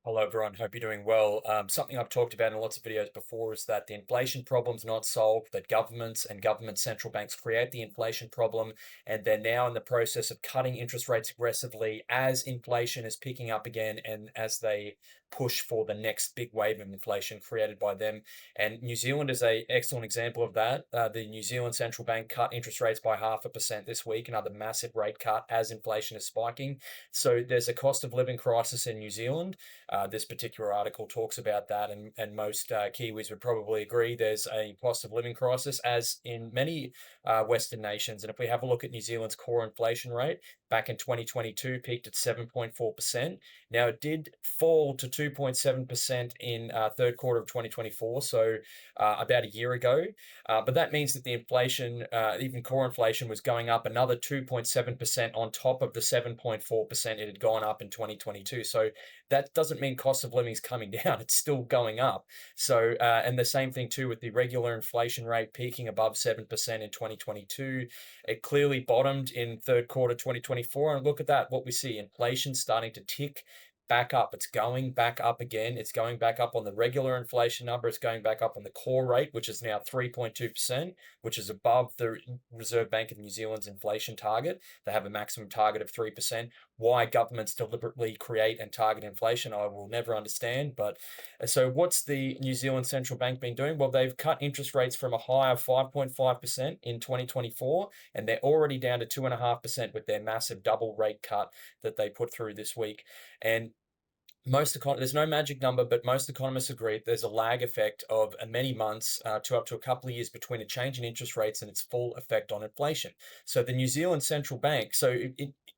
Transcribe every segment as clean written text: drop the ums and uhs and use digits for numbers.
Hello, everyone. Hope you're doing well. Something I've talked about in lots of videos before is that the inflation problem's not solved, that governments and government central banks create the inflation problem, and they're now in the process of cutting interest rates aggressively as inflation is picking up again and as they push for the next big wave of inflation created by them. And New Zealand is a excellent example of that. The New Zealand central bank cut interest rates by 0.5% this week, another massive rate cut as inflation is spiking. So there's a cost of living crisis in New Zealand. This particular article talks about that, and most Kiwis would probably agree there's a cost of living crisis, as in many Western nations. And if we have a look at New Zealand's core inflation rate, back in 2022, peaked at 7.4%. Now, it did fall to 2.7% in third quarter of 2024, so about a year ago. But that means that the inflation, even core inflation, was going up another 2.7% on top of the 7.4% it had gone up in 2022. So that doesn't mean cost of living is coming down. It's still going up. So, and the same thing too with the regular inflation rate peaking above 7% in 2022. It clearly bottomed in third quarter 2024. And look at that, what we see, inflation starting to tick back up. It's going back up again. It's going back up on the regular inflation number. It's going back up on the core rate, which is now 3.2%, which is above the Reserve Bank of New Zealand's inflation target. They have a maximum target of 3%. Why governments deliberately create and target inflation, I will never understand. But so what's the New Zealand Central Bank been doing? Well, they've cut interest rates from a high of 5.5% in 2024, and they're already down to 2.5% with their massive double rate cut that they put through this week. And there's no magic number, but most economists agree there's a lag effect of many months to up to a couple of years between a change in interest rates and its full effect on inflation. So the New Zealand Central Bank,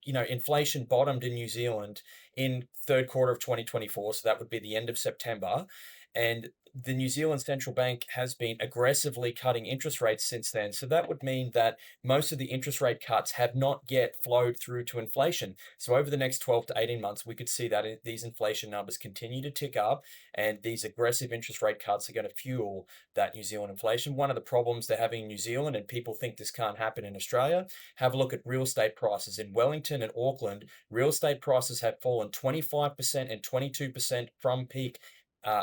inflation bottomed in New Zealand in third quarter of 2024, so that would be the end of September, and the New Zealand Central Bank has been aggressively cutting interest rates since then. So that would mean that most of the interest rate cuts have not yet flowed through to inflation. So over the next 12 to 18 months, we could see that these inflation numbers continue to tick up, and these aggressive interest rate cuts are going to fuel that New Zealand inflation. One of the problems they're having in New Zealand, and people think this can't happen in Australia, have a look at real estate prices. In Wellington and Auckland, real estate prices have fallen 25% and 22% from peak.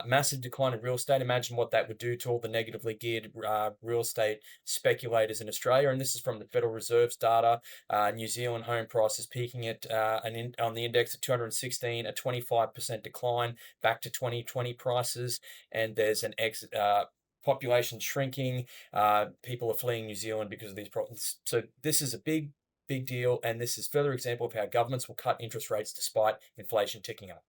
Massive decline in real estate. Imagine what that would do to all the negatively geared real estate speculators in Australia. And this is from the Federal Reserve's data. New Zealand home prices peaking at on the index of 216, a 25% decline back to 2020 prices. And there's an population shrinking. People are fleeing New Zealand because of these problems. So this is a big deal. And this is further example of how governments will cut interest rates despite inflation ticking up.